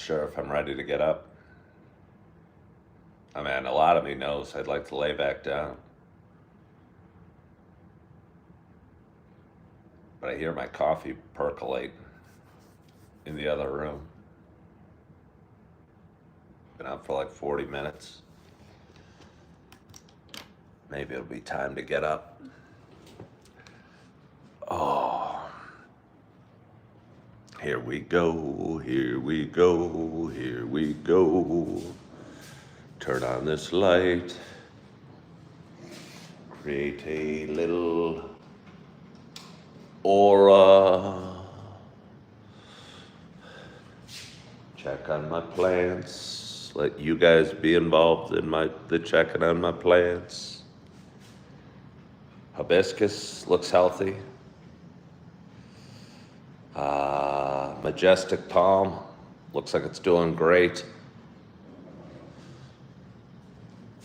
sure if I'm ready to get up. I mean, a lot of me knows I'd like to lay back down. But I hear my coffee percolate in the other room. Been out for like 40 minutes. Maybe it'll be time to get up. Oh, here we go, here we go, here we go. Turn on this light. Create a little aura. Check on my plants. Let you guys be involved in the checking on my plants. Hibiscus looks healthy. Majestic palm looks like it's doing great.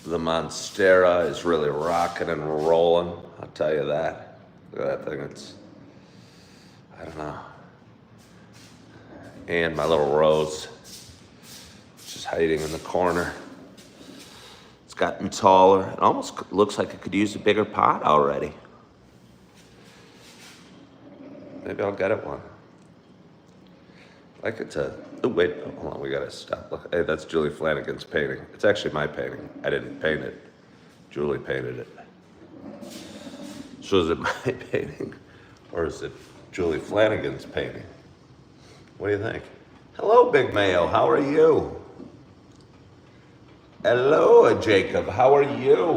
The Monstera is really rocking and rolling, I'll tell you that. Look at that thing, I don't know. And my little rose, just hiding in the corner. It's gotten taller. It almost looks like it could use a bigger pot already. Maybe I'll get it one. Like it's a, oh wait, hold on, we gotta stop. Look, hey, that's Julie Flanagan's painting. It's actually my painting. I didn't paint it. Julie painted it. So is it my painting or is it Julie Flanagan's painting? What do you think? Hello, Big Mayo, how are you? Hello, Jacob, how are you?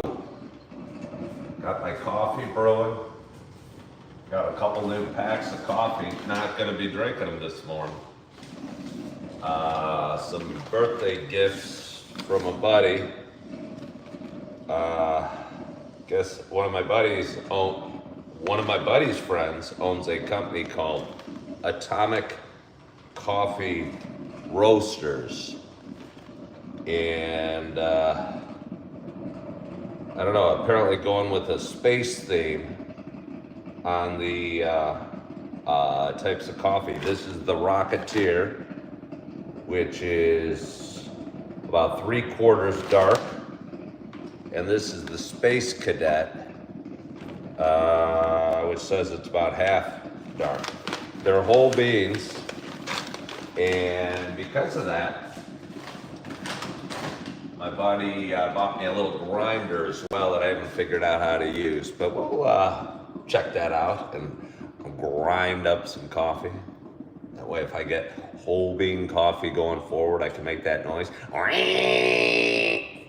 Got my coffee brewing. Got a couple new packs of coffee. Not gonna be drinking them this morning. Some birthday gifts from a buddy. Guess one of my buddy's friends owns a company called Atomic Coffee Roasters. And I don't know, apparently going with a space theme on the types of coffee. This is the Rocketeer, which is about 3/4 dark. And this is the Space Cadet, which says it's about half dark. They're whole beans, and because of that, my buddy bought me a little grinder as well that I haven't figured out how to use, but we'll check that out and grind up some coffee. That way if I get whole bean coffee going forward, I can make that noise.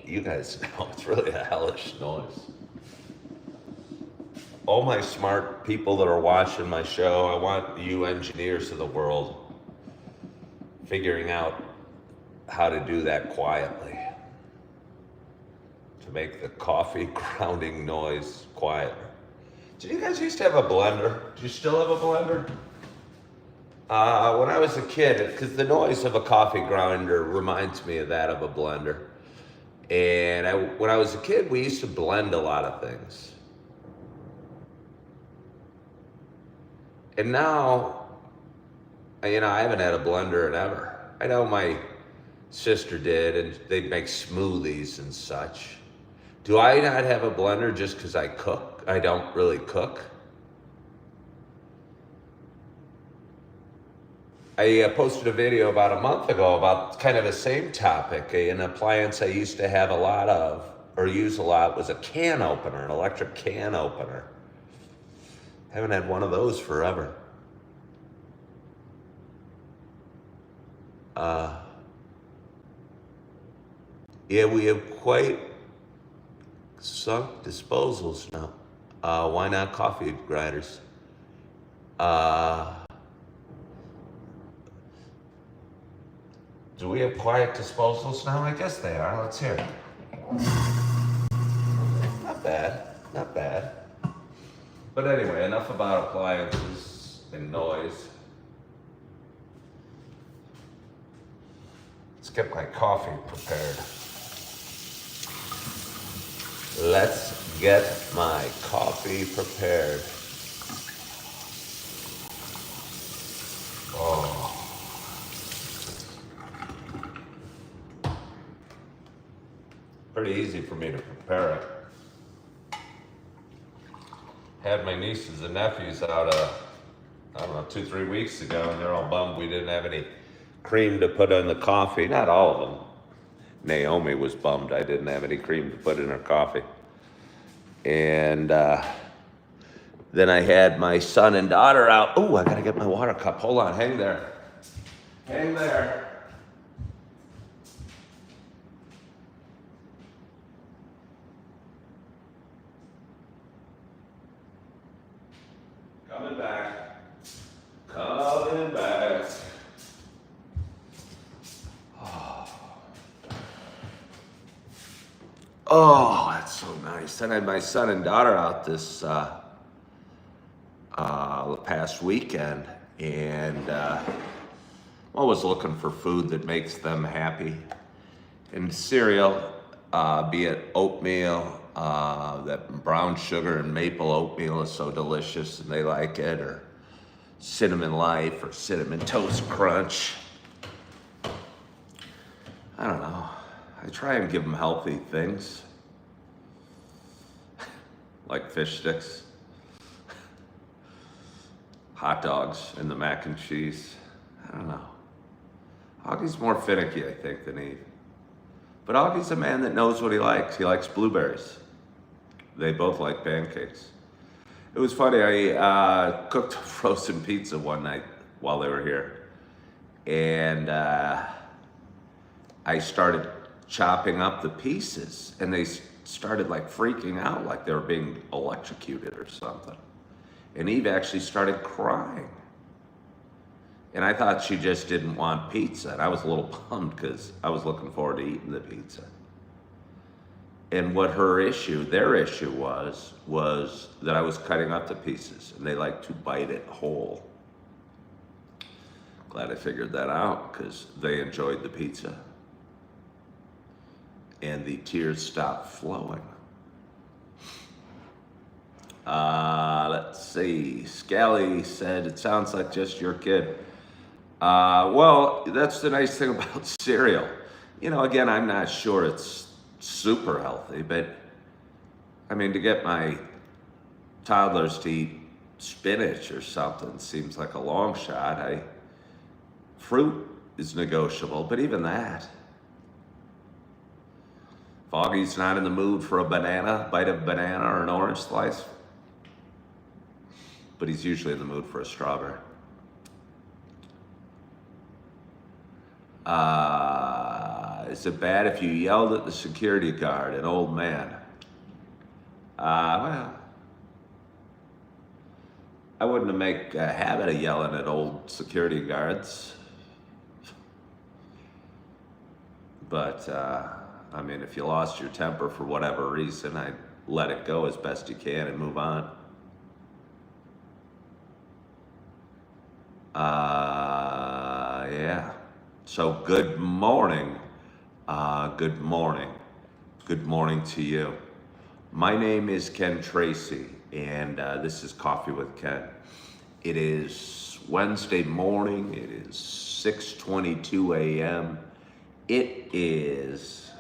You guys know it's really a hellish noise. All my smart people that are watching my show, I want you engineers of the world figuring out how to do that quietly. To make the coffee grounding noise quieter. Did you guys used to have a blender? Do you still have a blender? When I was a kid, because the noise of a coffee grinder reminds me of that of a blender. And when I was a kid, we used to blend a lot of things. And now, I haven't had a blender in ever. I know my sister did, and they'd make smoothies and such. Do I not have a blender just because I cook? I don't really cook. I posted a video about a month ago about kind of the same topic. An appliance I used to have a lot of, or use a lot, was a can opener, an electric can opener. Haven't had one of those forever. Yeah, we have quite sunk disposals now. Why not coffee grinders? Do we have quiet disposals now? I guess they are. Let's hear it. Not bad, not bad. But anyway, enough about appliances and noise. Let's get my coffee prepared. Let's get my coffee prepared. Oh. pretty easy for me to prepare it. Had my nieces and nephews out, I don't know, 2-3 weeks ago, and they're all bummed we didn't have any cream to put in the coffee. Not all of them. Naomi was bummed I didn't have any cream to put in her coffee. And then I had my son and daughter out. Oh, I gotta get my water cup. Hold on, hang there. Hang there. Coming back. Coming back. Oh, that's so nice. And I had my son and daughter out this past weekend, and I'm always looking for food that makes them happy. And cereal, be it oatmeal, that brown sugar and maple oatmeal is so delicious and they like it, or Cinnamon Life or Cinnamon Toast Crunch. I don't know. I try and give them healthy things, like fish sticks, hot dogs, and the mac and cheese. I don't know. Augie's more finicky, I think, than Eve. But Augie's a man that knows what he likes. He likes blueberries. They both like pancakes. It was funny, I cooked frozen pizza one night while they were here. And I started chopping up the pieces, and they started like freaking out, like they were being electrocuted or something. And Eve actually started crying. And I thought she just didn't want pizza. And I was a little bummed because I was looking forward to eating the pizza. And what their issue was that I was cutting up the pieces, and they like to bite it whole. Glad I figured that out, because they enjoyed the pizza. And the tears stopped flowing. Let's see. Scally said, it sounds like just your kid. Well, that's the nice thing about cereal. You know, again, I'm not sure it's super healthy, but I mean, to get my toddlers to eat spinach or something seems like a long shot. Fruit is negotiable, but even that. Foggy's not in the mood for a bite of banana or an orange slice, but he's usually in the mood for a strawberry. Is it bad if you yelled at the security guard, an old man? Well, I wouldn't make a habit of yelling at old security guards. But, I mean, if you lost your temper for whatever reason, I'd let it go as best you can and move on. Yeah. So good morning. Good morning. Good morning to you. My name is Ken Tracy, and this is Coffee with Ken. It is Wednesday morning. It is 6:22 a.m. It is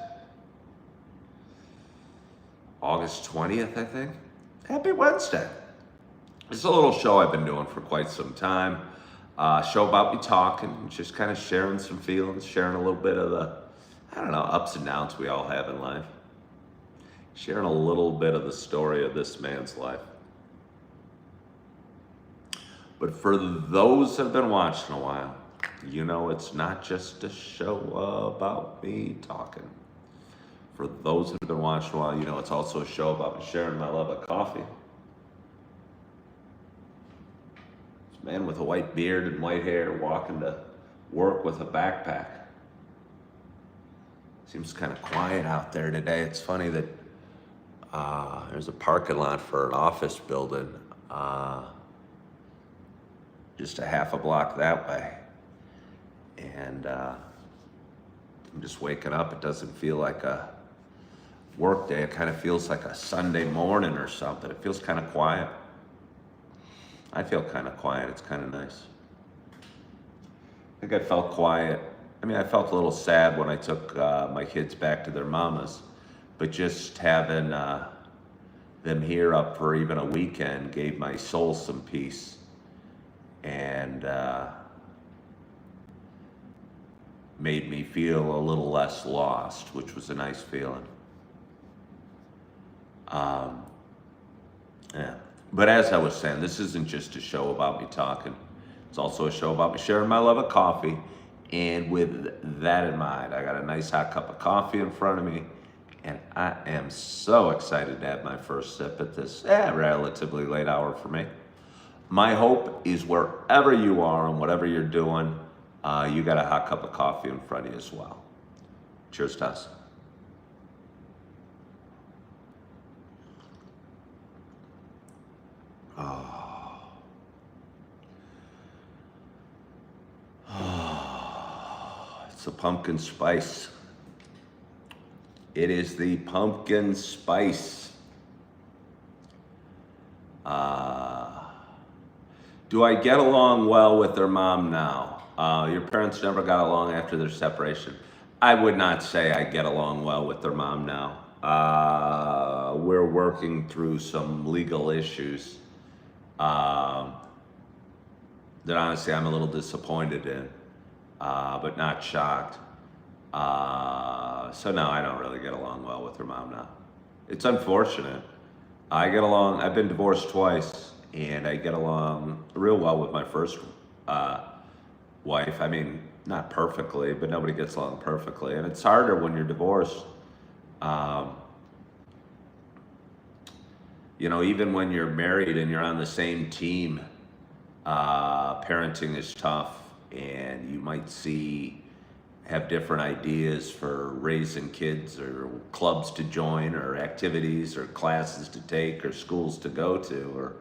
August 20th, I think. Happy Wednesday. It's a little show I've been doing for quite some time. Show about me talking, just kind of sharing some feelings, sharing a little bit of the, I don't know, ups and downs we all have in life. Sharing a little bit of the story of this man's life. But for those that have been watching a while, you know it's not just a show about me talking. For those that have been watching a while, you know it's also a show about me sharing my love of coffee. This man with a white beard and white hair walking to work with a backpack. Seems kind of quiet out there today. It's funny that there's a parking lot for an office building just a half a block that way. And I'm just waking up. It doesn't feel like a work day. It kind of feels like a Sunday morning or something. It feels kind of quiet. I feel kind of quiet. It's kind of nice. I think I felt quiet. I mean, I felt a little sad when I took my kids back to their mamas, but just having them here up for even a weekend gave my soul some peace, and made me feel a little less lost, which was a nice feeling. Yeah. But as I was saying, this isn't just a show about me talking. It's also a show about me sharing my love of coffee. And with that in mind, I got a nice hot cup of coffee in front of me, and I am so excited to have my first sip at this relatively late hour for me. My hope is wherever you are and whatever you're doing, you got a hot cup of coffee in front of you as well. Cheers to us. It's a pumpkin spice. It is the pumpkin spice. Do I get along well with their mom now? Your parents never got along after their separation. I would not say I get along well with their mom now. We're working through some legal issues that honestly I'm a little disappointed in, but not shocked. So no, I don't really get along well with her mom now. It's unfortunate. I've been divorced twice, and I get along real well with my first wife. I mean, not perfectly, but nobody gets along perfectly. And it's harder when you're divorced. Even when you're married and you're on the same team, parenting is tough, and you might have different ideas for raising kids, or clubs to join, or activities, or classes to take, or schools to go to, or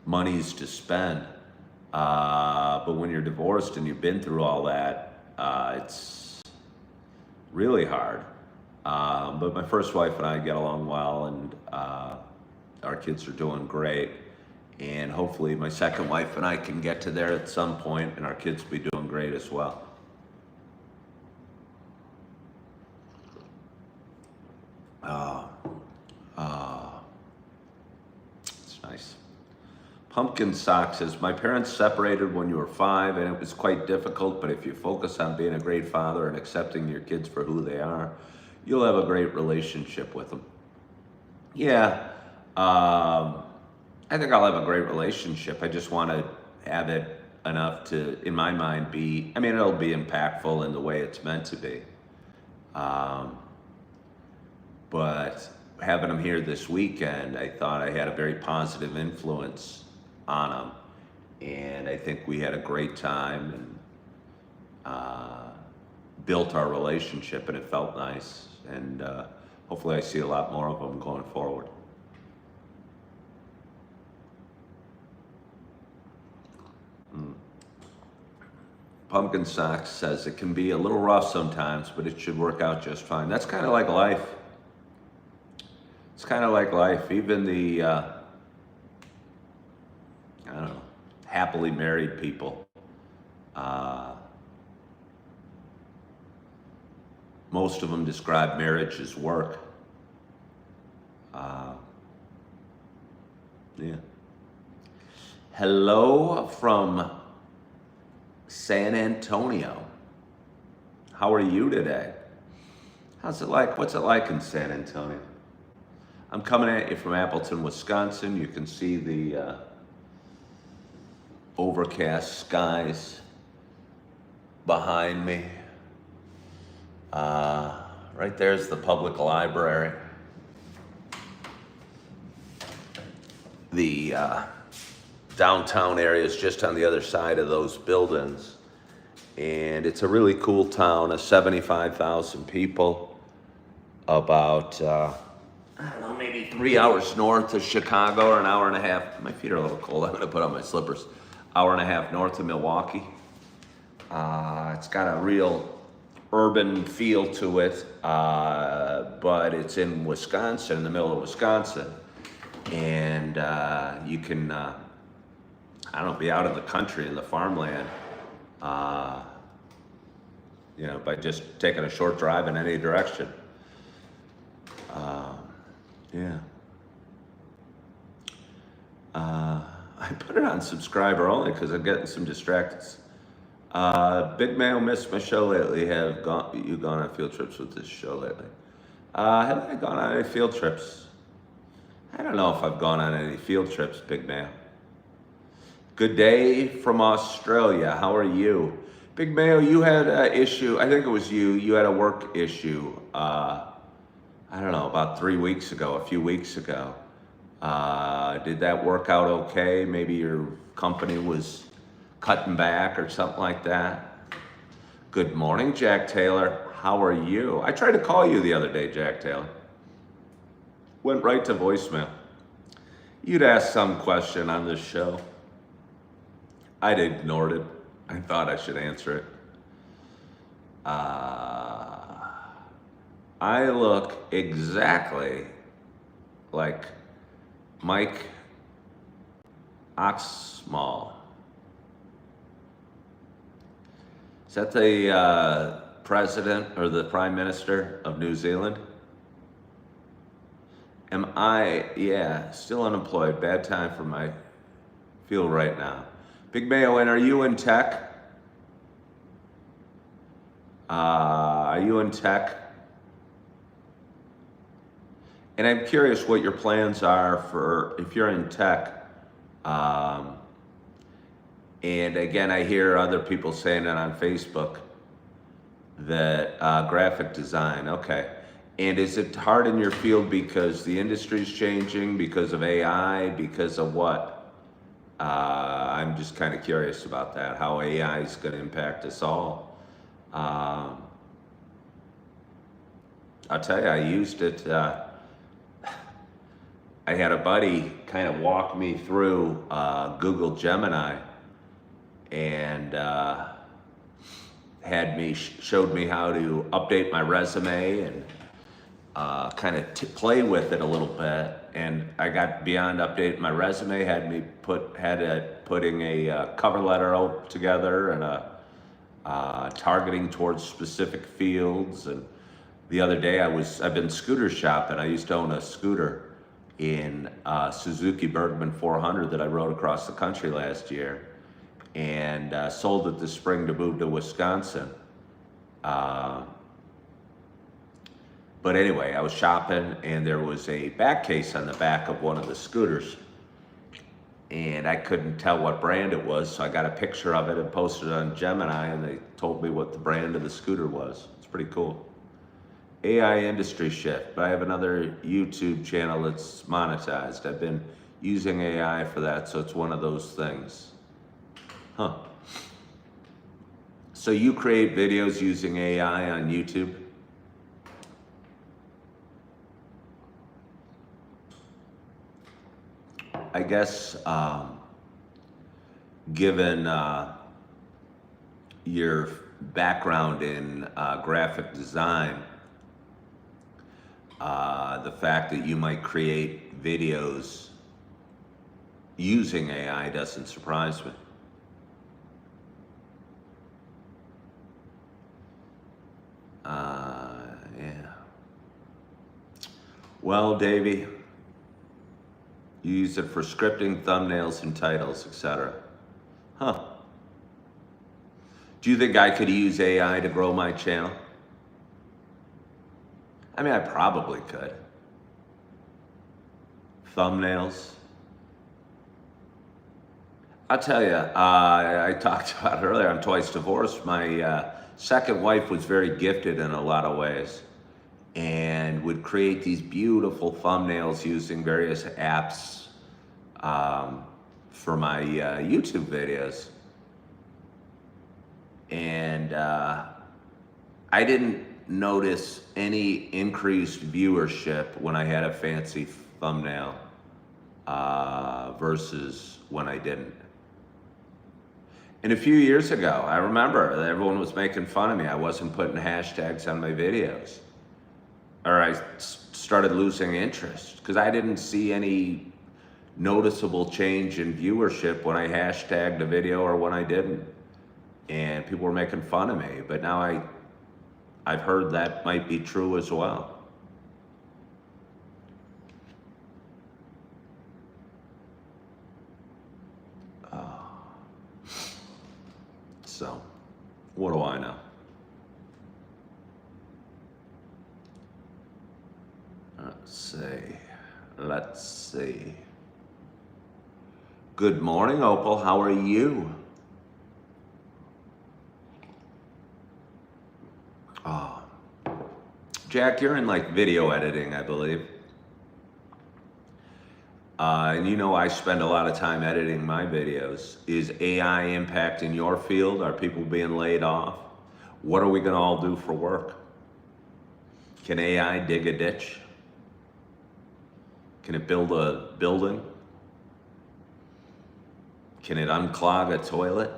monies to spend. But when you're divorced and you've been through all that, it's really hard. But my first wife and I get along well, and our kids are doing great. And hopefully my second wife and I can get to there at some point, and our kids will be doing great as well. It's nice. Pumpkin Sock says, my parents separated when you were 5, and it was quite difficult, but if you focus on being a great father and accepting your kids for who they are, you'll have a great relationship with them. Yeah, I think I'll have a great relationship. I just want to have it enough to, in my mind, it'll be impactful in the way it's meant to be. But having them here this weekend, I thought I had a very positive influence on them. And I think we had a great time, and built our relationship, and it felt nice. And hopefully I see a lot more of them going forward. Pumpkin Socks says, it can be a little rough sometimes, but it should work out just fine. That's kind of like life. It's kind of like life. Even the, happily married people. Most of them describe marriage as work. Yeah. Hello from San Antonio. How are you today? How's it like? What's it like in San Antonio? I'm coming at you from Appleton, Wisconsin. You can see the overcast skies behind me. Right there's the public library. The downtown area is just on the other side of those buildings. And it's a really cool town of 75,000 people, about, maybe 3 hours north of Chicago, or an hour and a half. My feet are a little cold. I'm going to put on my slippers. Hour and a half north of Milwaukee. It's got a real urban feel to it, but it's in Wisconsin, in the middle of Wisconsin. And you can, be out in the country, in the farmland, by just taking a short drive in any direction. Yeah. I put it on subscriber only because I'm getting some distractions. Big Mayo missed my show lately. You gone on field trips with this show lately? Have I gone on any field trips? I don't know if I've gone on any field trips, Big Mayo. Good day from Australia. How are you? Big Mayo, you had an issue. I think it was you. You had a work issue. I don't know, about 3 weeks ago, a few weeks ago. Did that work out okay? Maybe your company was cutting back or something like that. Good morning, Jack Taylor. How are you? I tried to call you the other day, Jack Taylor. Went right to voicemail. You'd asked some question on this show. I'd ignored it. I thought I should answer it. I look exactly like Mike Oxmall. Is that the president or the prime minister of New Zealand? Yeah, still unemployed. Bad time for my field right now. Big Mayo, and are you in tech? Are you in tech? And I'm curious what your plans are for if you're in tech. And again, I hear other people saying it on Facebook that graphic design, okay. And is it hard in your field because the industry's changing, because of AI, because of what? I'm just kind of curious about that, how AI is going to impact us all. I'll tell you, I used it. I had a buddy kind of walk me through Google Gemini and showed me how to update my resume and kind of play with it a little bit. And I got beyond updating my resume, putting a cover letter together and targeting towards specific fields. And the other day I've been scooter shopping. I used to own a scooter in Suzuki Bergman 400 that I rode across the country last year, and sold it this spring to move to Wisconsin. But anyway, I was shopping and there was a back case on the back of one of the scooters, and I couldn't tell what brand it was, so I got a picture of it and posted it on Gemini, and they told me what the brand of the scooter was. It's pretty cool. AI industry shift, but I have another YouTube channel that's monetized. I've been using AI for that, so it's one of those things. Huh. So you create videos using AI on YouTube? I guess given your background in graphic design, the fact that you might create videos using AI doesn't surprise me. Yeah. Well, Davey, you use it for scripting, thumbnails, and titles, etc. Huh. Do you think I could use AI to grow my channel? I mean, I probably could. Thumbnails. I'll tell you, I talked about it earlier, I'm twice divorced. My second wife was very gifted in a lot of ways and would create these beautiful thumbnails using various apps for my YouTube videos. And I didn't notice any increased viewership when I had a fancy thumbnail versus when I didn't. And a few years ago, I remember that everyone was making fun of me. I wasn't putting hashtags on my videos. Or I started losing interest because I didn't see any noticeable change in viewership when I hashtagged a video or when I didn't. And people were making fun of me, but now I've heard that might be true as well. see. Let's see. Good morning, Opal. How are you? Oh, Jack, you're in like video editing, I believe. And you know I spend a lot of time editing my videos. Is AI impacting your field? Are people being laid off? What are we gonna all do for work? Can AI dig a ditch? Can it build a building? Can it unclog a toilet?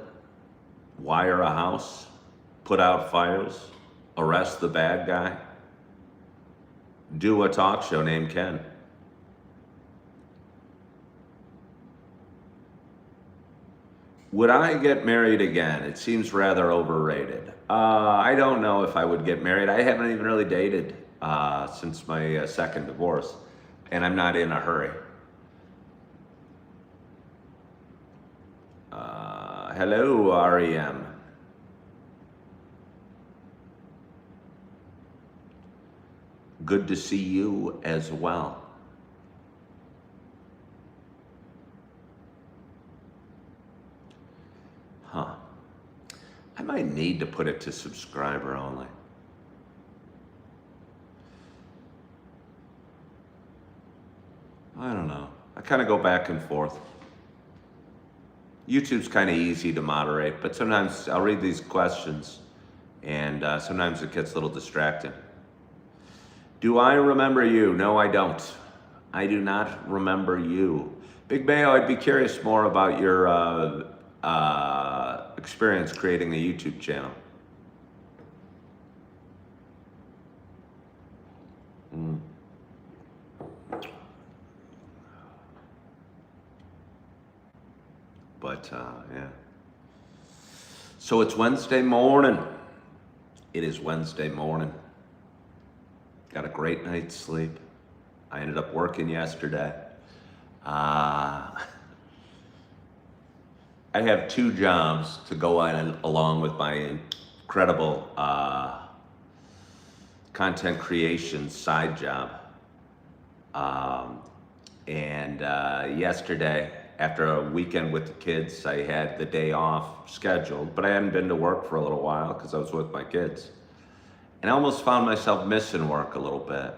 Wire a house? Put out fires? Arrest the bad guy? Do a talk show named Ken? Would I get married again? It seems rather overrated. I don't know if I would get married. I haven't even really dated since my second divorce, and I'm not in a hurry. Hello, REM. Good to see you as well. Huh. I might need to put it to subscriber only. I don't know. I kind of go back and forth. YouTube's kind of easy to moderate, but sometimes I'll read these questions and sometimes it gets a little distracting. Do I remember you? No, I don't. I do not remember you. Big Mayo, I'd be curious more about your experience creating a YouTube channel. But yeah. So it's Wednesday morning. It is Wednesday morning. Got a great night's sleep. I ended up working yesterday. I have 2 jobs to go on along with my incredible content creation side job. Yesterday, after a weekend with the kids, I had the day off scheduled, but I hadn't been to work for a little while because I was with my kids. And I almost found myself missing work a little bit.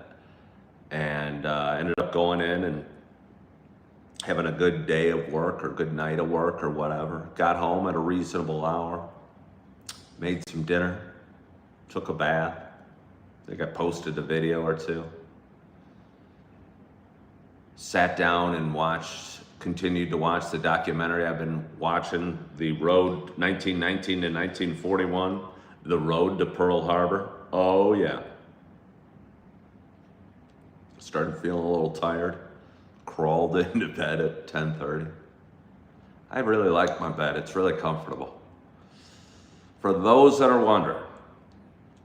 And ended up going in and having a good day of work or good night of work or whatever. Got home at a reasonable hour, made some dinner, took a bath. I think I posted a video or 2. Sat down and continued to watch the documentary I've been watching, The Road 1919 to 1941, The Road to Pearl Harbor. Oh yeah. Started feeling a little tired. Crawled into bed at 10:30. I really like my bed. It's really comfortable. For those that are wondering,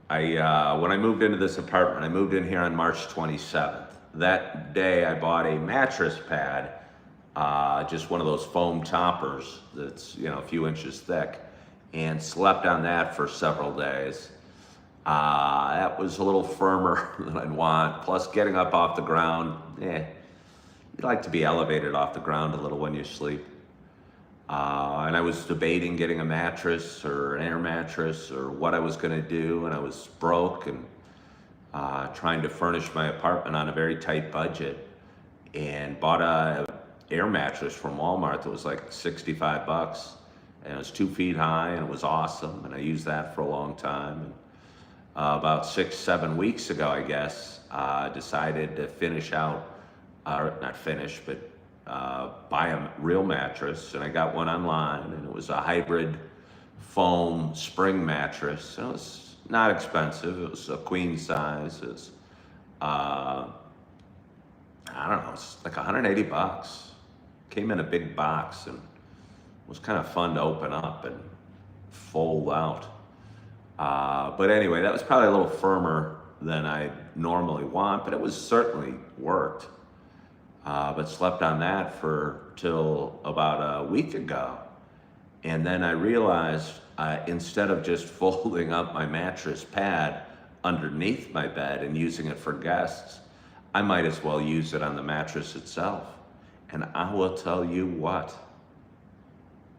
when I moved into this apartment, I moved in here on March 27th. That day I bought a mattress pad, just one of those foam toppers that's, a few inches thick, and slept on that for several days. That was a little firmer than I'd want. Plus getting up off the ground, you'd like to be elevated off the ground a little when you sleep. And I was debating getting a mattress or an air mattress or what I was gonna do, and I was broke and trying to furnish my apartment on a very tight budget, and bought a air mattress from Walmart that was like 65 bucks, and it was 2 feet high, and it was awesome, and I used that for a long time. And, about 6-7 weeks ago, I guess, decided to buy a real mattress, and I got one online, and it was a hybrid foam spring mattress. And it was not expensive. It was a queen size. It was, I don't know, it's like 180 bucks. Came in a big box and was kind of fun to open up and fold out. But anyway, that was probably a little firmer than I normally want, but it was certainly worked. But slept on that till about a week ago. And then I realized instead of just folding up my mattress pad underneath my bed and using it for guests, I might as well use it on the mattress itself. And I will tell you what.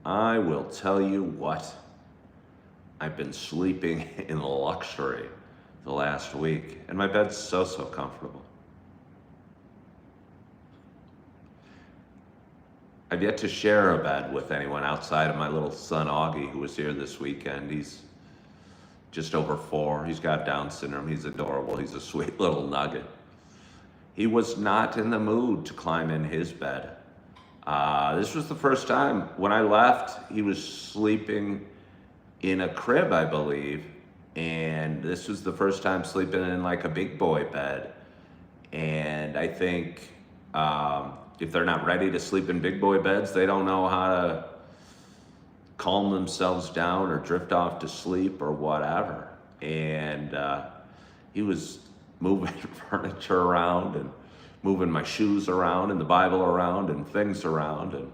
I've been sleeping in luxury the last week, and my bed's so comfortable. I've yet to share a bed with anyone outside of my little son Augie, who was here this weekend. He's just over 4. He's got Down syndrome. He's adorable. He's a sweet little nugget. He was not in the mood to climb in his bed. This was the first time. When I left, he was sleeping in a crib, I believe. And this was the first time sleeping in like a big boy bed. And I think if they're not ready to sleep in big boy beds, they don't know how to calm themselves down or drift off to sleep or whatever. And he was moving furniture around and moving my shoes around and the Bible around and things around. And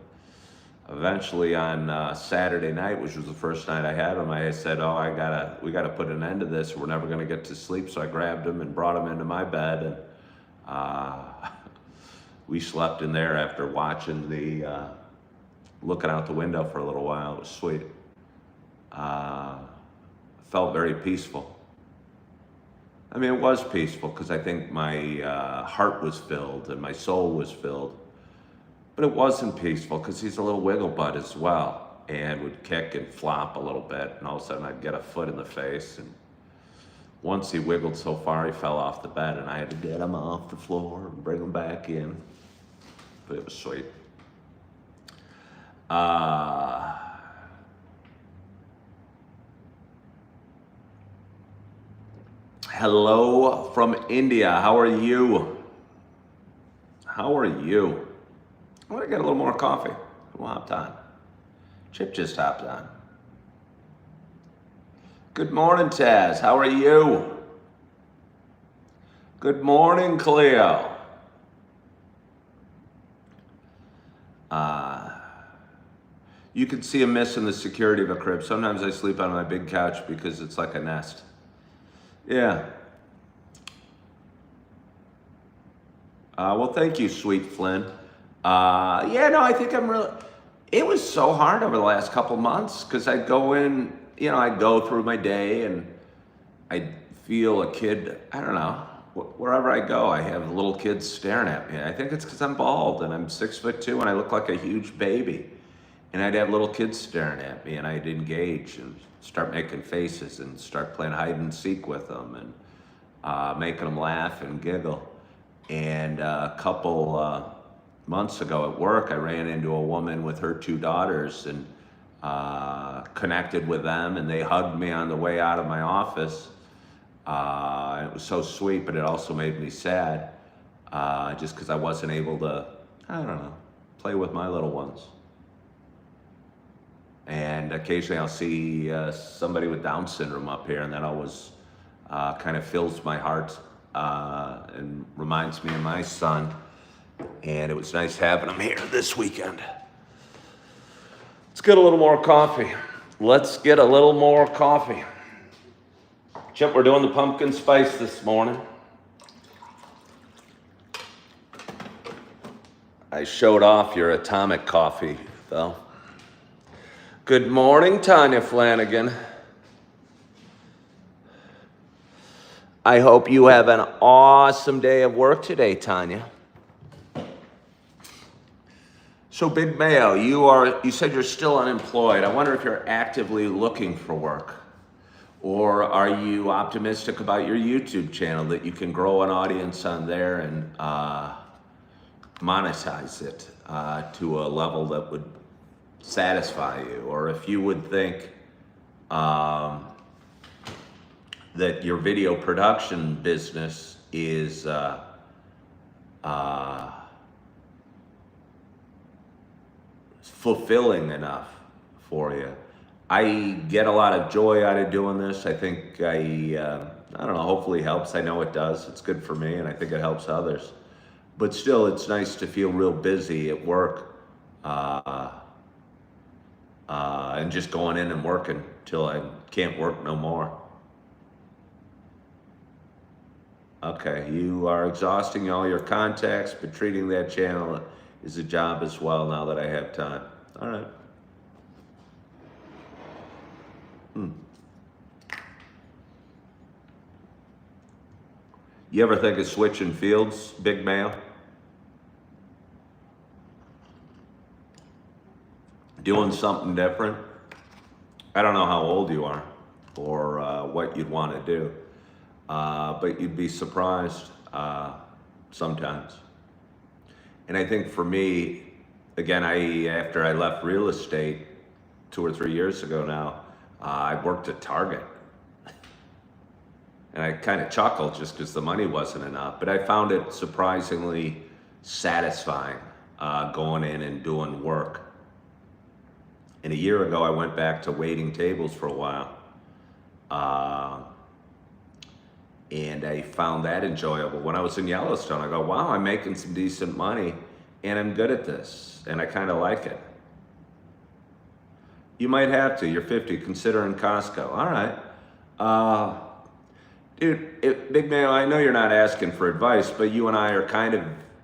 eventually on Saturday night, which was the first night I had him, I said, we gotta put an end to this. We're never gonna get to sleep. So I grabbed him and brought him into my bed, and we slept in there after watching looking out the window for a little while. It was sweet. Felt very peaceful. I mean, it was peaceful because I think my heart was filled and my soul was filled. But it wasn't peaceful because he's a little wiggle butt as well, and would kick and flop a little bit, and all of a sudden I'd get a foot in the face. And once he wiggled so far, he fell off the bed, and I had to get him off the floor and bring him back in. But it was sweet. Hello from India. How are you? How are you? I want to get a little more coffee. Who hopped on? Chip just hopped on. Good morning, Taz. How are you? Good morning, Cleo. You can see a miss in the security of a crib. Sometimes I sleep on my big couch because it's like a nest. Yeah. Well, thank you, sweet Flynn. I think it was so hard over the last couple months because I'd go in, I'd go through my day and I'd feel a kid, I don't know, wherever I go, I have little kids staring at me. I think it's because I'm bald and I'm 6'2" and I look like a huge baby. And I'd have little kids staring at me, and I'd engage and start making faces and start playing hide and seek with them and making them laugh and giggle. And a couple months ago at work, I ran into a woman with her 2 daughters and connected with them, and they hugged me on the way out of my office. It was so sweet, but it also made me sad, just because I wasn't able to, I don't know, play with my little ones. And occasionally I'll see somebody with Down syndrome up here, and that always kind of fills my heart and reminds me of my son. And it was nice having him here this weekend. Let's get a little more coffee. Chip, we're doing the pumpkin spice this morning. I showed off your atomic coffee, though. Good morning, Tanya Flanagan. I hope you have an awesome day of work today, Tanya. So, Big Mayo, you said you're still unemployed. I wonder if you're actively looking for work, or are you optimistic about your YouTube channel that you can grow an audience on there and monetize it to a level that would satisfy you, or if you would think that your video production business is fulfilling enough for you. I get a lot of joy out of doing this. I think I don't know, hopefully it helps. I know it does. It's good for me, and I think it helps others. But still, it's nice to feel real busy at work and just going in and working till I can't work no more. Okay, you are exhausting all your contacts, but treating that channel is a job as well now that I have time. All right. You ever think of switching fields, big male? Doing something different? I don't know how old you are or what you'd want to do, but you'd be surprised sometimes. And I think for me, again, after I left real estate 2 or 3 years ago now, I worked at Target. And I kind of chuckled just because the money wasn't enough, but I found it surprisingly satisfying going in and doing work. And a year ago, I went back to waiting tables for a while. And I found that enjoyable. When I was in Yellowstone, I go, wow, I'm making some decent money and I'm good at this. And I kind of like it. You might have to. You're 50, considering Costco. All right. Dude, Big Man, I know you're not asking for advice, but you and I are kind of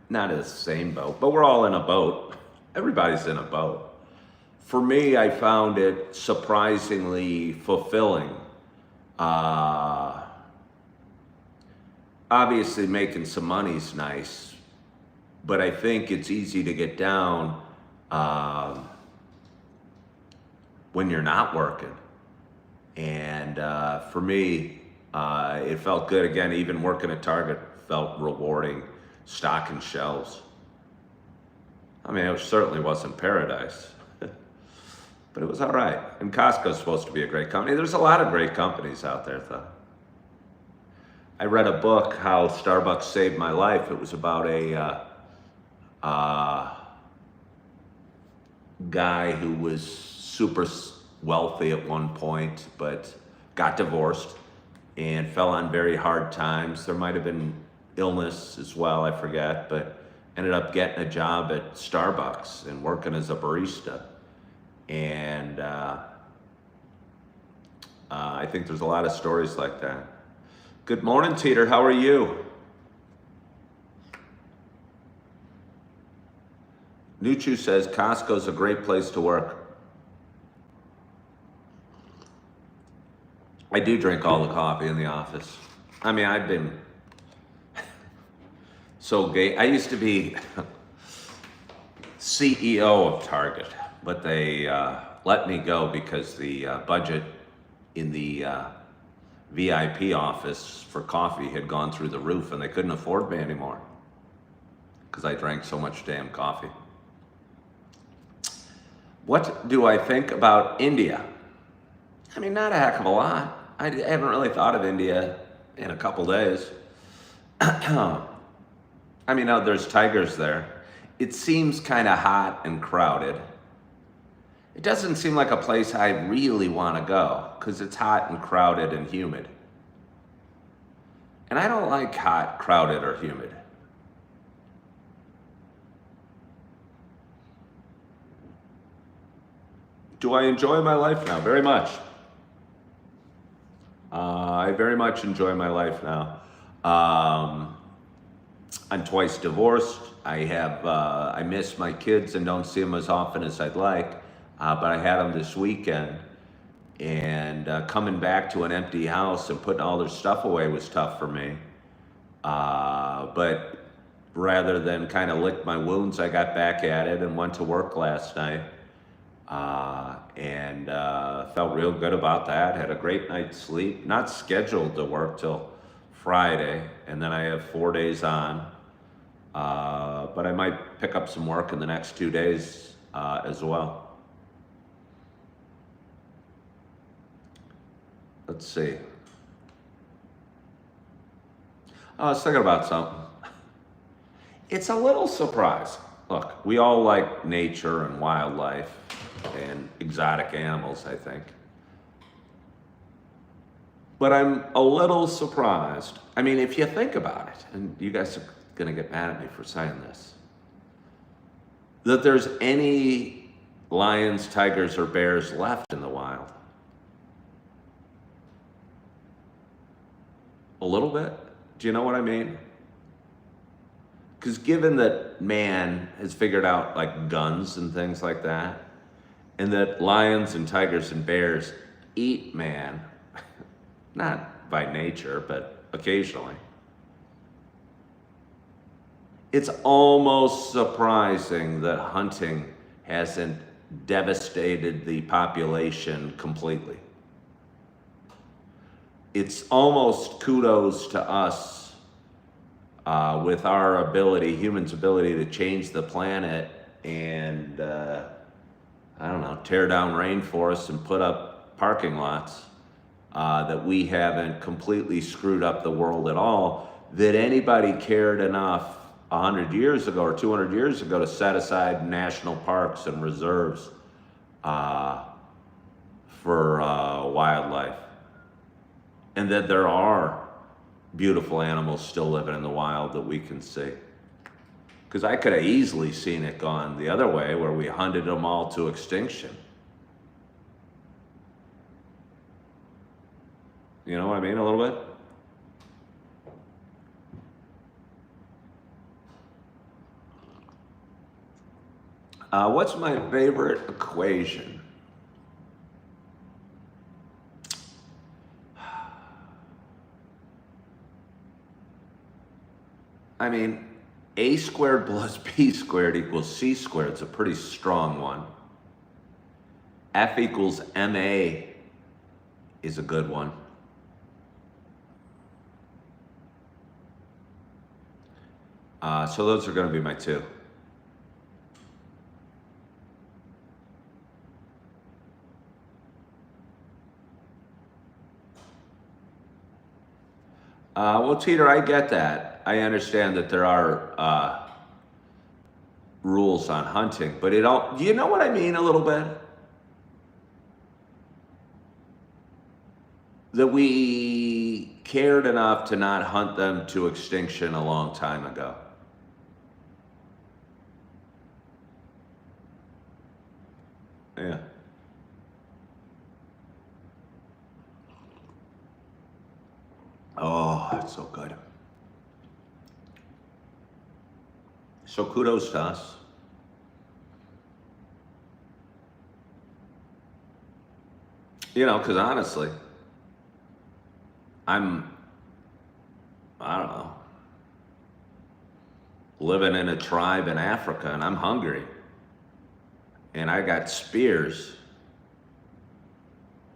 not in the same boat, but we're all in a boat. Everybody's in a boat. For me, I found it surprisingly fulfilling. Obviously, making some money's nice, but I think it's easy to get down when you're not working. And for me, it felt good. Again, even working at Target felt rewarding, stocking shelves. I mean, it certainly wasn't paradise. But it was all right. And Costco's supposed to be a great company. There's a lot of great companies out there, though. I read a book, How Starbucks Saved My Life. It was about a guy who was super wealthy at one point, but got divorced and fell on very hard times. There might have been illness as well, I forget, but ended up getting a job at Starbucks and working as a barista. And I think there's a lot of stories like that. Good morning, Teeter. How are you? Nuchu says Costco's a great place to work. I do drink all the coffee in the office. I mean, I've been so gay. I used to be CEO of Target, but they let me go because the budget in the VIP office for coffee had gone through the roof and they couldn't afford me anymore because I drank so much damn coffee. What do I think about India? I mean, not a heck of a lot. I haven't really thought of India in a couple days. I mean, there's tigers there. It seems kind of hot and crowded. It doesn't seem like a place I really want to go because it's hot and crowded and humid. And I don't like hot, crowded, or humid. Do I enjoy my life now? Very much. I very much enjoy my life now. I'm twice divorced. I miss my kids and don't see them as often as I'd like. But I had them this weekend, and coming back to an empty house and putting all their stuff away was tough for me. But rather than kind of lick my wounds, I got back at it and went to work last night. And felt real good about that. Had a great night's sleep. Not scheduled to work till Friday, and then I have 4 days on. But I might pick up some work in the next 2 days as well. Let's see. I was thinking about something. It's a little surprising. Look, we all like nature and wildlife and exotic animals, I think. But I'm a little surprised. I mean, if you think about it, and you guys are going to get mad at me for saying this, that there's any lions, tigers, or bears left in the wild. A little bit. Do you know what I mean? Because given that man has figured out like guns and things like that, and that lions and tigers and bears eat man, not by nature, but occasionally, it's almost surprising that hunting hasn't devastated the population completely. It's almost kudos to us with our ability, humans' ability to change the planet and, I don't know, tear down rainforests and put up parking lots, that we haven't completely screwed up the world at all, that anybody cared enough 100 years ago or 200 years ago to set aside national parks and reserves for wildlife. And that there are beautiful animals still living in the wild that we can see. Because I could have easily seen it gone the other way, where we hunted them all to extinction. You know what I mean, a little bit? What's my favorite equation? I mean, a squared plus b squared equals c squared. It's a pretty strong one. F equals ma is a good one. So those are going to be my two. Well, Teeter, I get that. I understand that there are rules on hunting, but do you know what I mean a little bit? That we cared enough to not hunt them to extinction a long time ago. Yeah. Oh, it's so good. So kudos to us. You know, because honestly, I don't know, living in a tribe in Africa and I'm hungry and I got spears.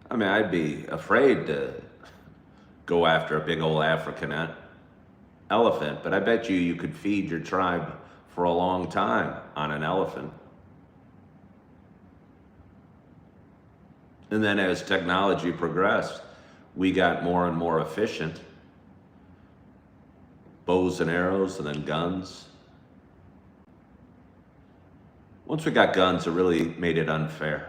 I mean, I'd be afraid to go after a big old African elephant, but I bet you could feed your tribe for a long time on an elephant. And then as technology progressed, we got more and more efficient. Bows and arrows and then guns. Once we got guns, it really made it unfair.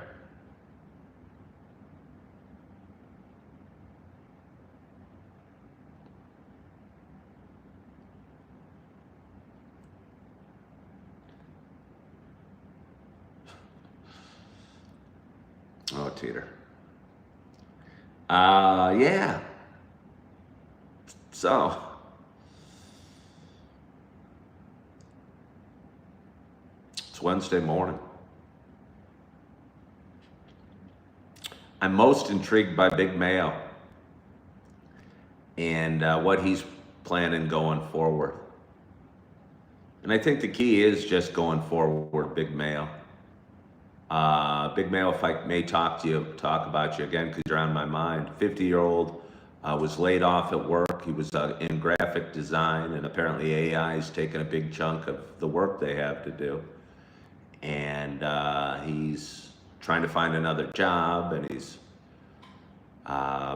Oh, Teeter. Yeah. So, it's Wednesday morning. I'm most intrigued by Big Mayo and what he's planning going forward. And I think the key is just going forward, Big Mayo. Big Mayo, if I may talk about you again, because you're on my mind. 50-year-old was laid off at work. He was in graphic design, and apparently AI is taking a big chunk of the work they have to do. And he's trying to find another job, and he's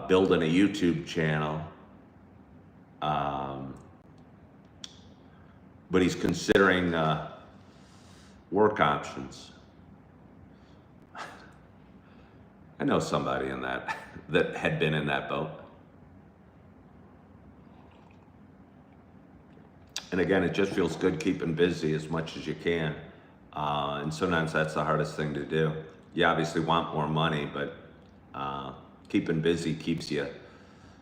building a YouTube channel. But he's considering work options. I know somebody in that had been in that boat. And again, it just feels good keeping busy as much as you can. And sometimes that's the hardest thing to do. You obviously want more money, but keeping busy keeps you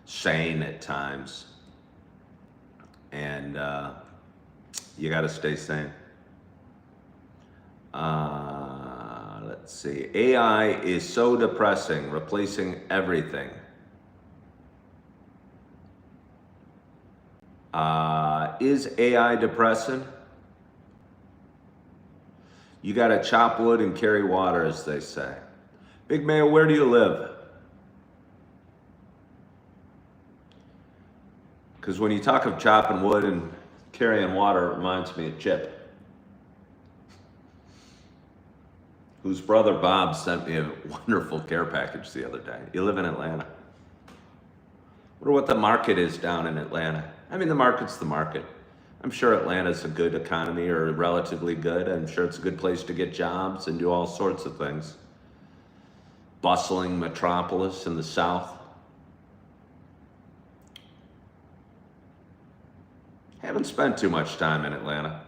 sane at times. and you got to stay sane. Let's see. AI is so depressing, replacing everything. Is AI depressing? You got to chop wood and carry water, as they say. Big Mayo, where do you live? Because when you talk of chopping wood and carrying water, it reminds me of Chip, whose brother Bob sent me a wonderful care package the other day. You live in Atlanta. Wonder what the market is down in Atlanta. I mean, the market's the market. I'm sure Atlanta's a good economy, or relatively good. I'm sure it's a good place to get jobs and do all sorts of things. Bustling metropolis in the South. Haven't spent too much time in Atlanta.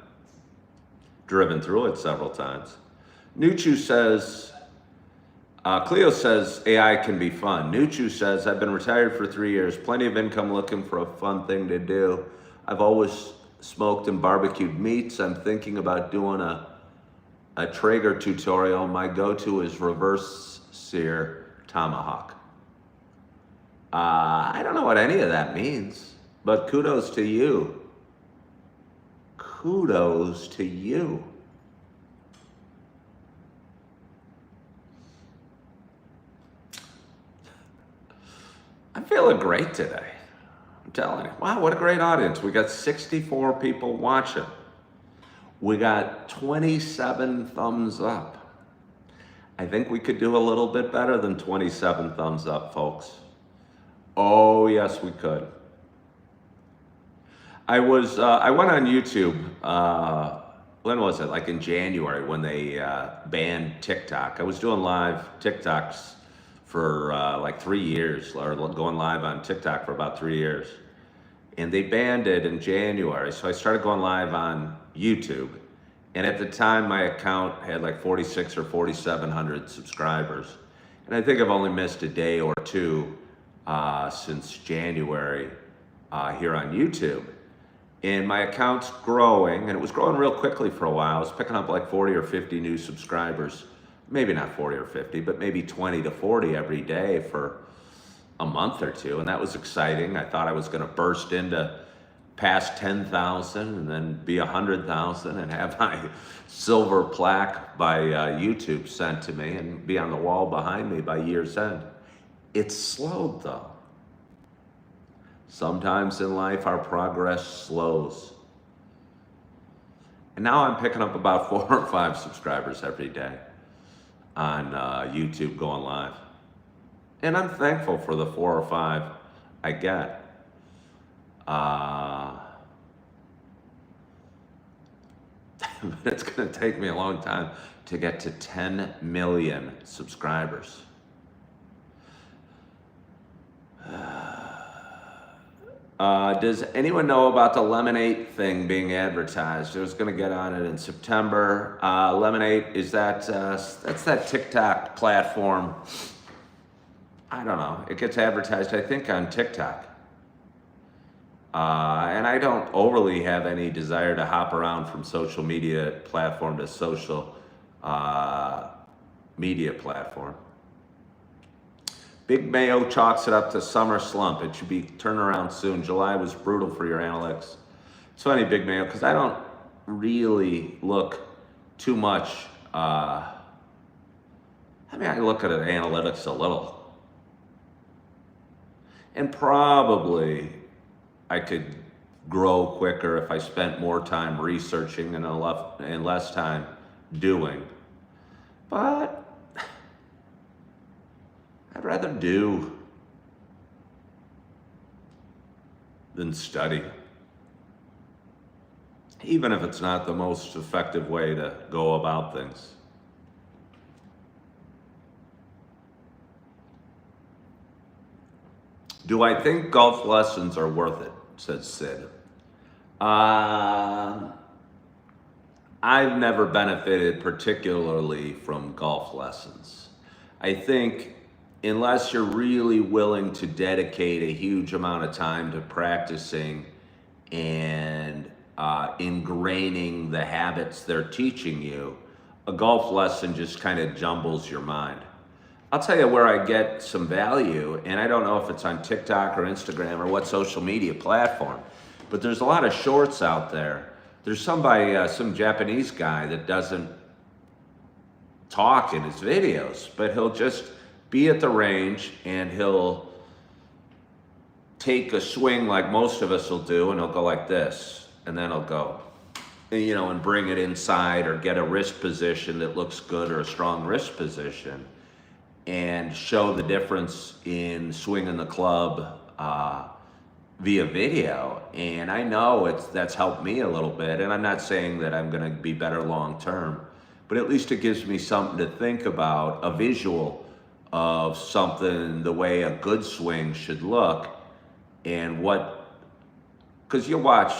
Driven through it several times. Nuchu says, Cleo says AI can be fun. Nuchu says, I've been retired for 3 years, plenty of income, looking for a fun thing to do. I've always smoked and barbecued meats. I'm thinking about doing a Traeger tutorial. My go-to is reverse sear tomahawk. I don't know what any of that means, but kudos to you. Kudos to you. I'm feeling great today. I'm telling you. Wow, what a great audience. We got 64 people watching. We got 27 thumbs up. I think we could do a little bit better than 27 thumbs up, folks. Oh, yes, we could. I went on YouTube, when was it? Like in January, when they banned TikTok. I was doing live TikToks for like 3 years, or going live on TikTok for about 3 years. And they banned it in January, so I started going live on YouTube. And at the time, my account had like 4,600 or 4,700 subscribers. And I think I've only missed a day or two since January here on YouTube. And my account's growing, and it was growing real quickly for a while. I was picking up like 40 or 50 new subscribers. Maybe not 40 or 50, but maybe 20 to 40 every day for a month or two. And that was exciting. I thought I was gonna burst into past 10,000 and then be 100,000 and have my silver plaque by YouTube sent to me and be on the wall behind me by year's end. It's slowed though. Sometimes in life, our progress slows. And now I'm picking up about 4 or 5 subscribers every day on YouTube going live. And I'm thankful for the 4 or 5 I get. But it's gonna take me a long time to get to 10 million subscribers. Does anyone know about the Lemonade thing being advertised? I was going to get on it in September. Lemonade, is that, that's that TikTok platform. I don't know. It gets advertised, I think, on TikTok. And I don't overly have any desire to hop around from social media platform to social media platform. Big Mayo chalks it up to summer slump. It should be turning around soon. July was brutal for your analytics. It's funny, Big Mayo, because I don't really look too much. I mean, I look at it, analytics a little. And probably I could grow quicker if I spent more time researching and less time doing. But I'd rather do than study, even if it's not the most effective way to go about things. Do I think golf lessons are worth it? Says Sid. I've never benefited particularly from golf lessons. I think unless you're really willing to dedicate a huge amount of time to practicing and ingraining the habits they're teaching you, a golf lesson just kind of jumbles your mind. I'll tell you where I get some value, and I don't know if it's on TikTok or Instagram or what social media platform, but there's a lot of shorts out there. There's somebody, some Japanese guy that doesn't talk in his videos, but he'll just be at the range and he'll take a swing like most of us will do, and he'll go like this, and then he'll go, you know, and bring it inside or get a wrist position that looks good or a strong wrist position, and show the difference in swinging the club via video. And I know that's helped me a little bit, and I'm not saying that I'm going to be better long term, but at least it gives me something to think about, a visual of something, the way a good swing should look. And what, because you watch,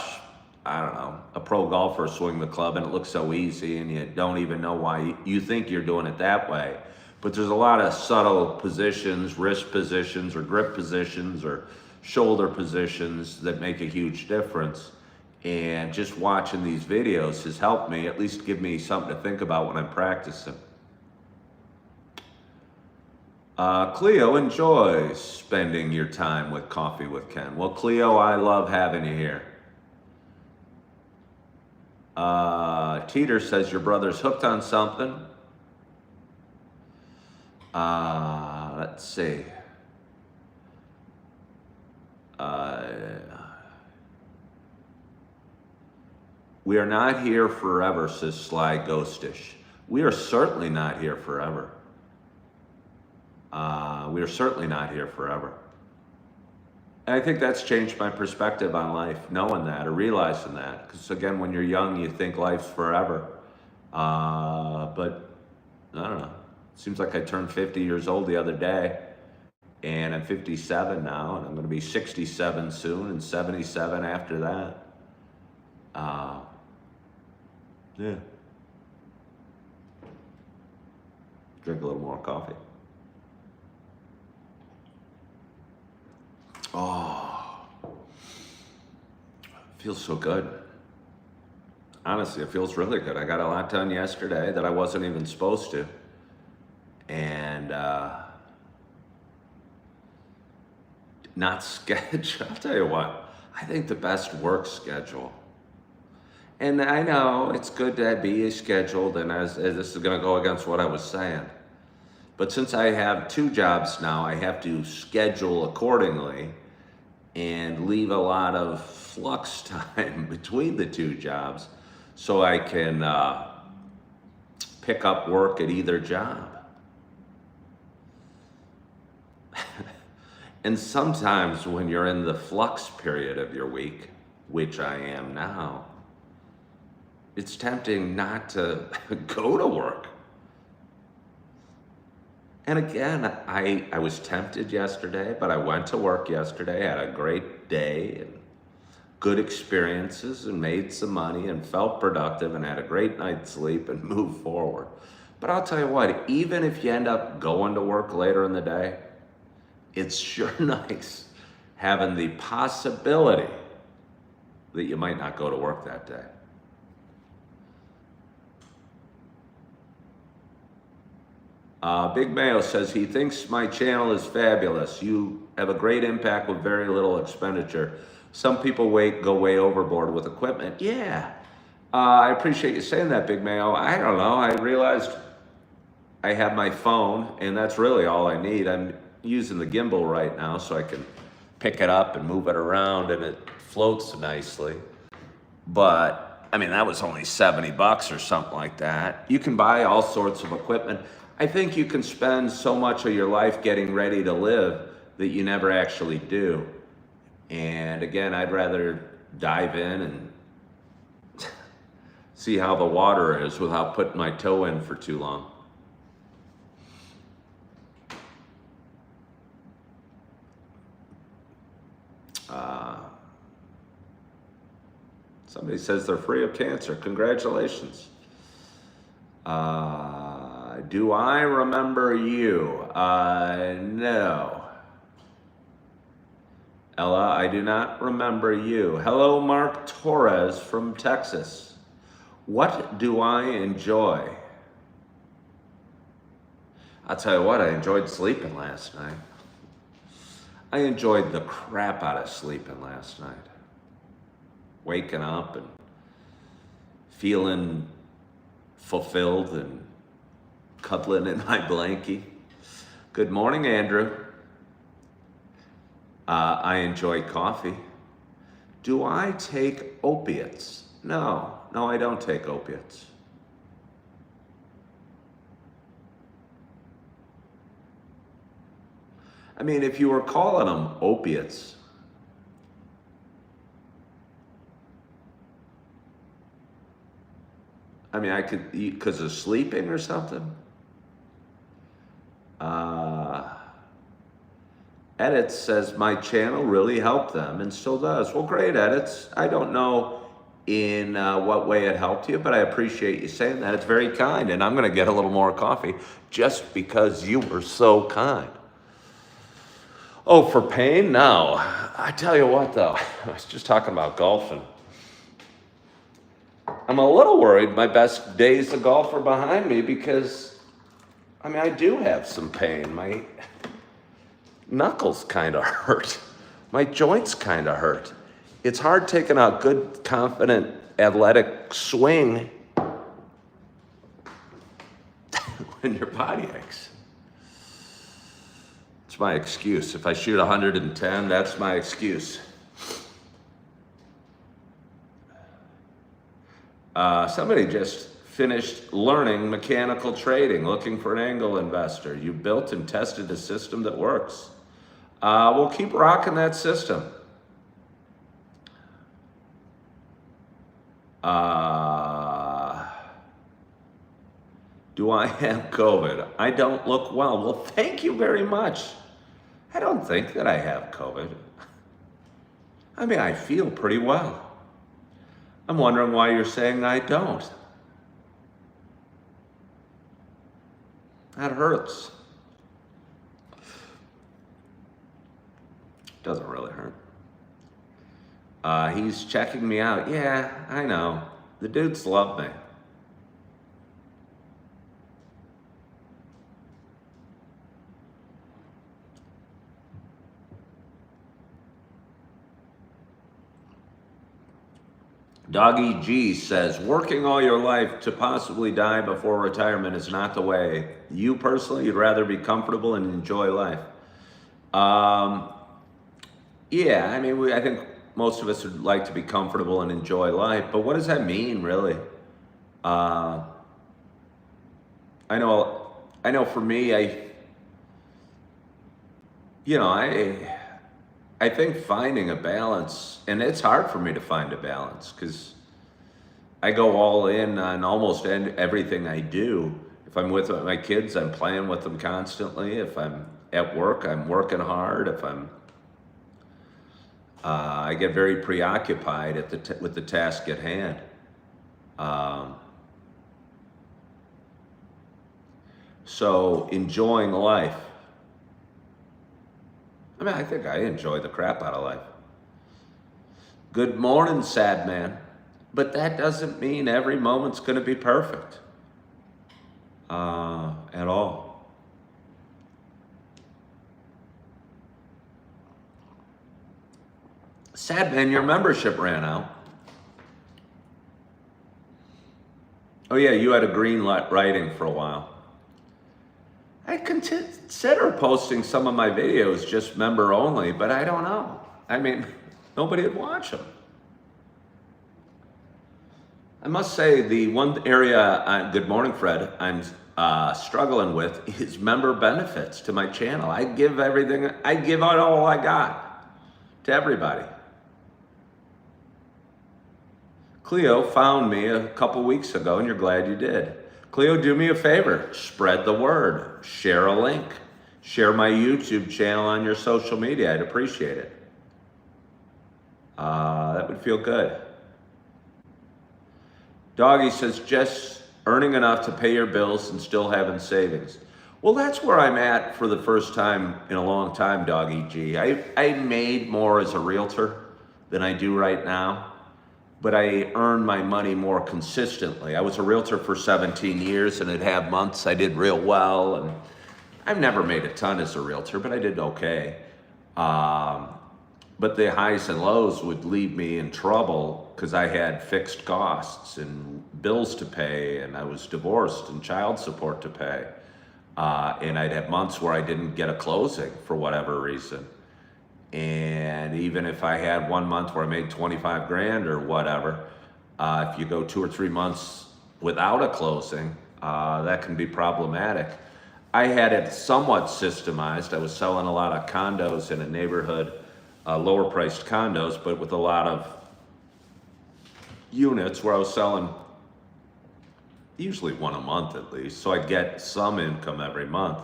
I don't know, a pro golfer swing the club and it looks so easy and you don't even know why you think you're doing it that way. But there's a lot of subtle positions, wrist positions or grip positions or shoulder positions that make a huge difference. And just watching these videos has helped me, at least give me something to think about when I'm practicing. Cleo enjoys spending your time with Coffee with Ken. Well, Cleo, I love having you here. Teeter says your brother's hooked on something. Let's see. We are not here forever, says Sly Ghostish. We are certainly not here forever. We are certainly not here forever. And I think that's changed my perspective on life, knowing that or realizing that. Because again, when you're young, you think life's forever. But I don't know. It seems like I turned 50 years old the other day. And I'm 57 now, and I'm going to be 67 soon and 77 after that. Yeah. Drink a little more coffee. Oh, feels so good. Honestly, it feels really good. I got a lot done yesterday that I wasn't even supposed to. And not scheduled. I'll tell you what, I think the best work schedule. And I know it's good to be scheduled, and as this is going to go against what I was saying. But since I have 2 jobs now, I have to schedule accordingly and leave a lot of flux time between the 2 jobs so I can pick up work at either job. And sometimes when you're in the flux period of your week, which I am now, it's tempting not to go to work. And again, I was tempted yesterday, but I went to work yesterday, had a great day and good experiences and made some money and felt productive and had a great night's sleep and moved forward. But I'll tell you what, even if you end up going to work later in the day, it's sure nice having the possibility that you might not go to work that day. Big Mayo says he thinks my channel is fabulous. You have a great impact with very little expenditure. Some people go way overboard with equipment. Yeah, I appreciate you saying that, Big Mayo. I don't know. I realized I have my phone, and that's really all I need. I'm using the gimbal right now so I can pick it up and move it around, and it floats nicely. But I mean, that was only $70 or something like that. You can buy all sorts of equipment. I think you can spend so much of your life getting ready to live that you never actually do. And again, I'd rather dive in and see how the water is without putting my toe in for too long. Somebody says they're free of cancer. Congratulations. Do I remember you? No. Ella, I do not remember you. Hello, Mark Torres from Texas. What do I enjoy? I'll tell you what, I enjoyed sleeping last night. I enjoyed the crap out of sleeping last night. Waking up and feeling fulfilled and cuddling in my blankie. Good morning, Andrew. I enjoy coffee. Do I take opiates? No, I don't take opiates. I mean, if you were calling them opiates, I mean, I could eat because of sleeping or something. Edits says my channel really helped them and still does. Well, great, Edits. I don't know in what way it helped you, but I appreciate you saying that. It's very kind, and I'm going to get a little more coffee just because you were so kind. Oh, for pain? No. I tell you what, though, I was just talking about golfing. I'm a little worried my best days of golf are behind me because, I mean, I do have some pain. My knuckles kind of hurt. My joints kind of hurt. It's hard taking a good, confident, athletic swing when your body aches. It's my excuse. If I shoot 110, that's my excuse. Somebody just finished learning mechanical trading, looking for an angle investor. You built and tested a system that works. We'll keep rocking that system. Do I have COVID? I don't look well. Well, thank you very much. I don't think that I have COVID. I mean, I feel pretty well. I'm wondering why you're saying I don't. That hurts. Doesn't really hurt. He's checking me out. Yeah, I know. The dudes love me. Doggy G says, working all your life to possibly die before retirement is not the way. You personally, you'd rather be comfortable and enjoy life. Yeah, I mean, I think most of us would like to be comfortable and enjoy life, but what does that mean, really? I know for me, I think finding a balance, and it's hard for me to find a balance because I go all in on almost everything I do. If I'm with my kids, I'm playing with them constantly. If I'm at work, I'm working hard. If I get very preoccupied with the task at hand. So enjoying life. I mean, I think I enjoy the crap out of life. Good morning, sad man. But that doesn't mean every moment's going to be perfect. At all. Sad man, your membership ran out. Oh yeah, you had a green light writing for a while. I consider posting some of my videos just member only, but I don't know. I mean, nobody would watch them. I must say the one area, good morning, Fred, I'm struggling with is member benefits to my channel. I give out all I got to everybody. Cleo found me a couple weeks ago, and you're glad you did. Cleo, do me a favor, spread the word, share a link, share my YouTube channel on your social media. I'd appreciate it. That would feel good. Doggy says, just earning enough to pay your bills and still having savings. Well, that's where I'm at for the first time in a long time, Doggy G. I made more as a realtor than I do right now, but I earned my money more consistently. I was a realtor for 17 years and it had months I did real well, and I've never made a ton as a realtor, but I did okay. Um, but the highs and lows would leave me in trouble because I had fixed costs and bills to pay, and I was divorced and child support to pay. And I'd have months where I didn't get a closing for whatever reason. And even if I had one month where I made 25 grand or whatever, if you go 2 or 3 months without a closing, that can be problematic. I had it somewhat systemized. I was selling a lot of condos in a neighborhood, lower priced condos, but with a lot of units where I was selling usually one a month at least, so I'd get some income every month.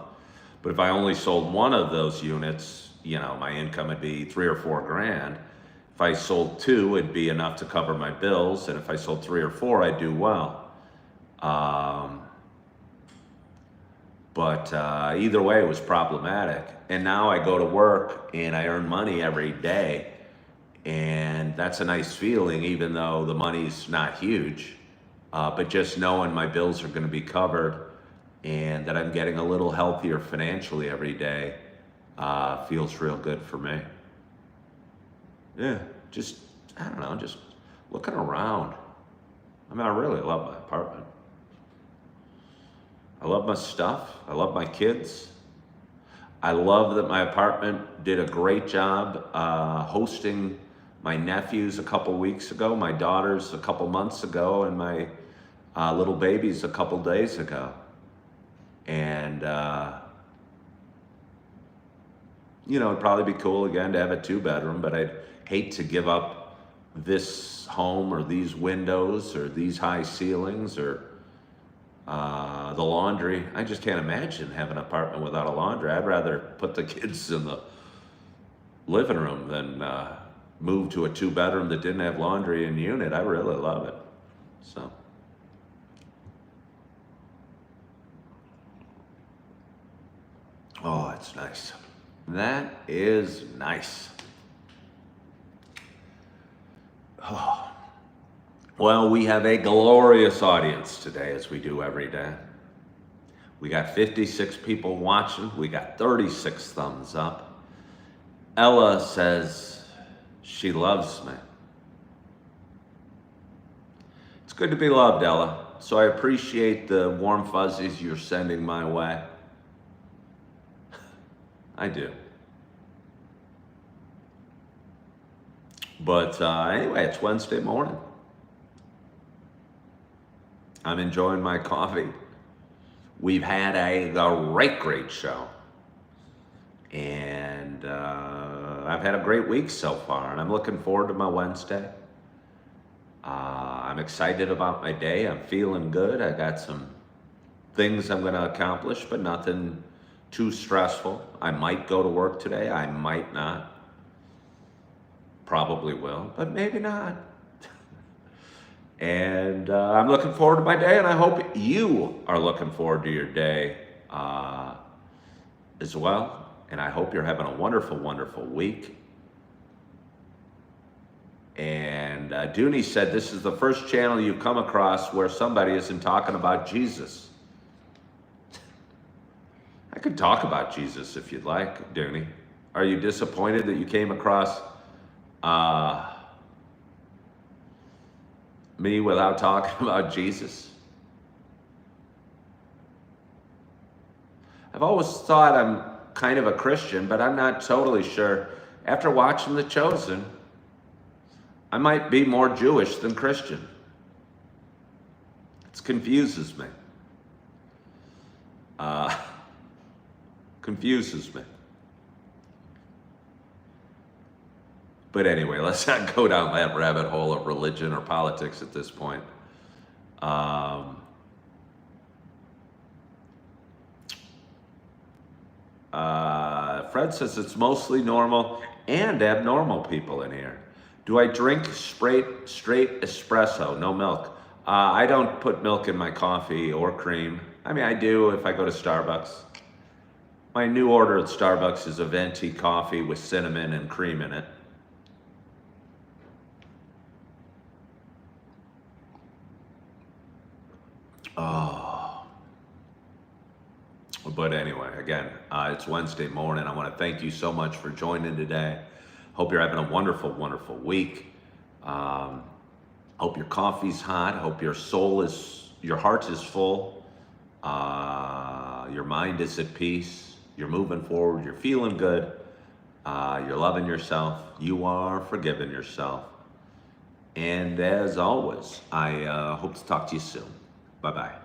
But if I only sold one of those units, you know, my income would be 3 or 4 grand. If I sold 2, it'd be enough to cover my bills, and if I sold 3 or 4, I'd do well. But either way, it was problematic. And now I go to work and I earn money every day, and that's a nice feeling, even though the money's not huge. But just knowing my bills are going to be covered and that I'm getting a little healthier financially every day feels real good for me. Yeah, just, I don't know, just looking around. I mean, I really love my apartment. I love my stuff. I love my kids. I love that my apartment did a great job hosting my nephews a couple weeks ago, my daughters a couple months ago, and my little babies a couple days ago. And, you know, it'd probably be cool again to have a 2-bedroom, but I'd hate to give up this home or these windows or these high ceilings or the laundry. I just can't imagine having an apartment without a laundry. I'd rather put the kids in the living room than move to a 2-bedroom that didn't have laundry in unit. I really love it. So. Oh, it's nice. That is nice. Oh. Well, we have a glorious audience today, as we do every day. We got 56 people watching. We got 36 thumbs up. Ella says she loves me. It's good to be loved, Ella. So I appreciate the warm fuzzies you're sending my way. I do. But anyway, it's Wednesday morning. I'm enjoying my coffee. We've had a great show. And I've had a great week so far, and I'm looking forward to my Wednesday. I'm excited about my day. I'm feeling good. I got some things I'm going to accomplish, but nothing too stressful. I might go to work today. I might not. Probably will, but maybe not. And I'm looking forward to my day, and I hope you are looking forward to your day as well. And I hope you're having a wonderful, wonderful week. And Dooney said, this is the first channel you've come across where somebody isn't talking about Jesus. I could talk about Jesus if you'd like, Dooney. Are you disappointed that you came across me without talking about Jesus? I've always thought I'm kind of a Christian, but I'm not totally sure. After watching The Chosen, I might be more Jewish than Christian. It confuses me. Confuses me. But anyway, let's not go down that rabbit hole of religion or politics at this point. Fred says it's mostly normal and abnormal people in here. Do I drink straight espresso, no milk? I don't put milk in my coffee or cream. I mean, I do if I go to Starbucks. My new order at Starbucks is a venti coffee with cinnamon and cream in it. Oh. But anyway, again, it's Wednesday morning. I want to thank you so much for joining today. Hope you're having a wonderful, wonderful week. Hope your coffee's hot. Hope your heart is full. Your mind is at peace. You're moving forward. You're feeling good. You're loving yourself. You are forgiving yourself. And as always, I hope to talk to you soon. Bye-bye.